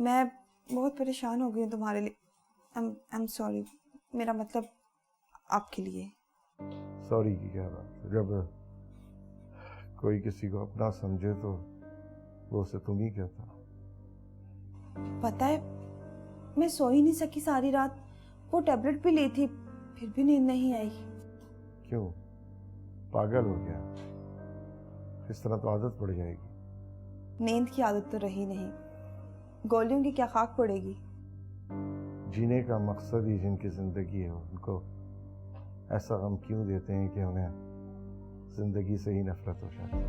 मैं बहुत परेशान हो गई हूँ तुम्हारे लिए। I am sorry. मेरा मतलब आपके लिए। सॉरी की क्या बात, जब कोई किसी को अपना समझे तो वो उसे तुम ही कहता। पता है मैं सो ही नहीं सकी सारी रात। वो टैबलेट भी ली थी फिर भी नींद नहीं आई। क्यों, पागल हो गया? इस तरह तो आदत पड़ जाएगी। नींद की आदत तो रही नहीं, गोलियों की क्या खाक पड़ेगी। जीने का मकसद ही जिनकी जिंदगी है उनको ऐसा गम क्यों देते हैं कि उन्हें जिंदगी से ही नफरत हो जाती है।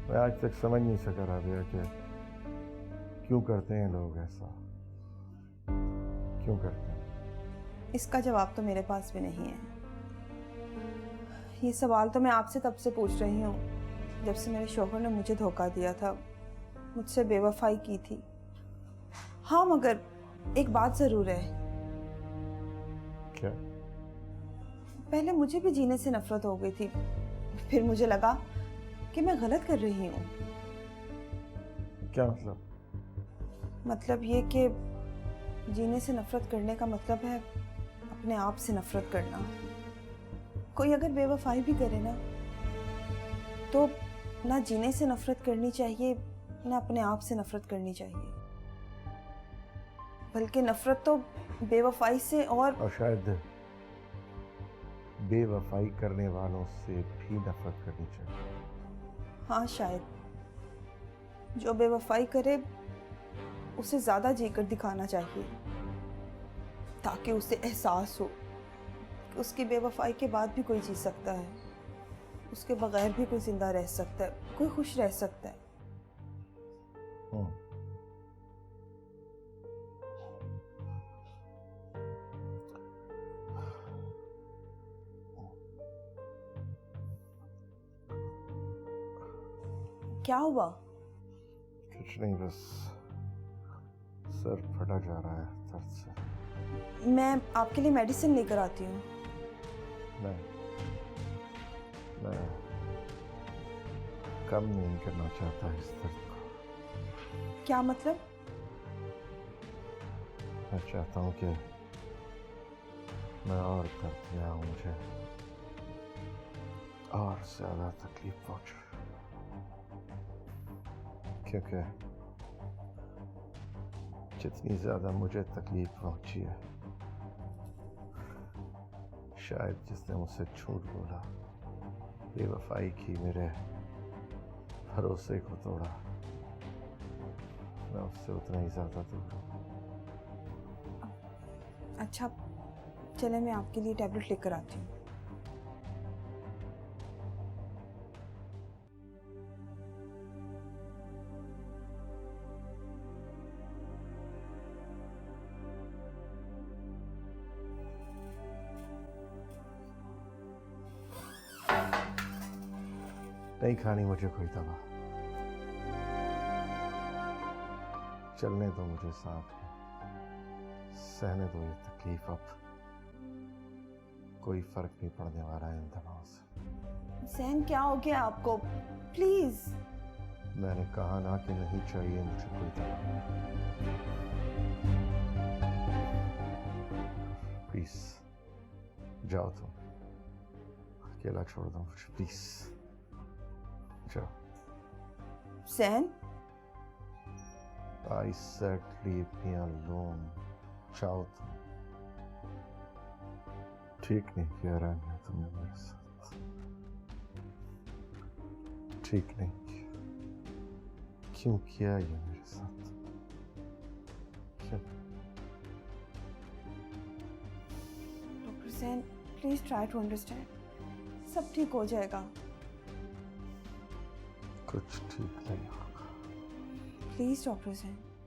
मैं आज तक समझ नहीं सका राबिया कि क्यों करते हैं लोग ऐसा, क्यों करते हैं? इसका जवाब तो मेरे पास भी नहीं है। ये सवाल तो मैं आपसे तब से पूछ रही हूँ जब से मेरे शौहर ने मुझे धोखा दिया था, मुझसे बेवफाई की थी। हाँ मगर एक बात जरूर है। क्या? पहले मुझे भी जीने से नफरत हो गई थी, फिर मुझे लगा कि मैं गलत कर रही हूँ। क्या मतलब? मतलब ये कि जीने से नफरत करने का मतलब है अपने आप से नफरत करना। कोई अगर बेवफाई भी करे ना तो ना जीने से नफरत करनी चाहिए ना अपने आप से नफरत करनी चाहिए, बल्कि नफरत तो बेवफाई से और शायद बेवफाई करने वालों से भी नफरत करनी चाहिए। हाँ शायद जो बेवफाई करे उसे ज्यादा जीकर दिखाना चाहिए ताकि उसे एहसास हो कि उसकी बेवफाई के बाद भी कोई जी सकता है, उसके बगैर भी कोई जिंदा रह सकता है, कोई खुश रह सकता है। क्या हुआ? कुछ नहीं, बस सर फटा जा रहा है दर्द से। मैं आपके लिए मेडिसिन लेकर आती हूँ। मैं कम नहीं करना चाहता इस दर्द को। क्या मतलब? मैं चाहता हूँ कि मैं और दर्द में आऊँ, मुझे और ज्यादा तकलीफ पहुंचे, क्योंकि जितनी ज्यादा मुझे तकलीफ पहुंची है शायद जिसने मुझसे झूठ बोला, बेवफाई की, मेरे भरोसे को तोड़ा, मैं उससे उतना ही ज्यादा दूर हूं। अच्छा चले मैं आपके लिए टैबलेट लेकर आती हूँ। नहीं खानी मुझे कोई दवा, चलने दो मुझे साथ में, सहने दो ये तकलीफ। अब कोई फर्क नहीं पड़ने वाला इन दवाओं से। सहन क्या हो गया आपको? प्लीज। मैंने कहा ना कि नहीं चाहिए मुझे कोई दवा। प्लीज जाओ, तुम अकेला छोड़ दो मुझे, प्लीज जाओ। सहन I said leave me alone. जाओ तुम। ठीक नहीं किया रानिया तुमने मेरे साथ, ठीक नहीं किया। क्यों किया ये मेरे साथ, क्यों? डॉक्टर सहन प्लीज ट्राई टू अंडरस्टैंड, सब ठीक हो जाएगा। कुछ ठीक नहीं होगा। प्लीज डॉक्टर सहन।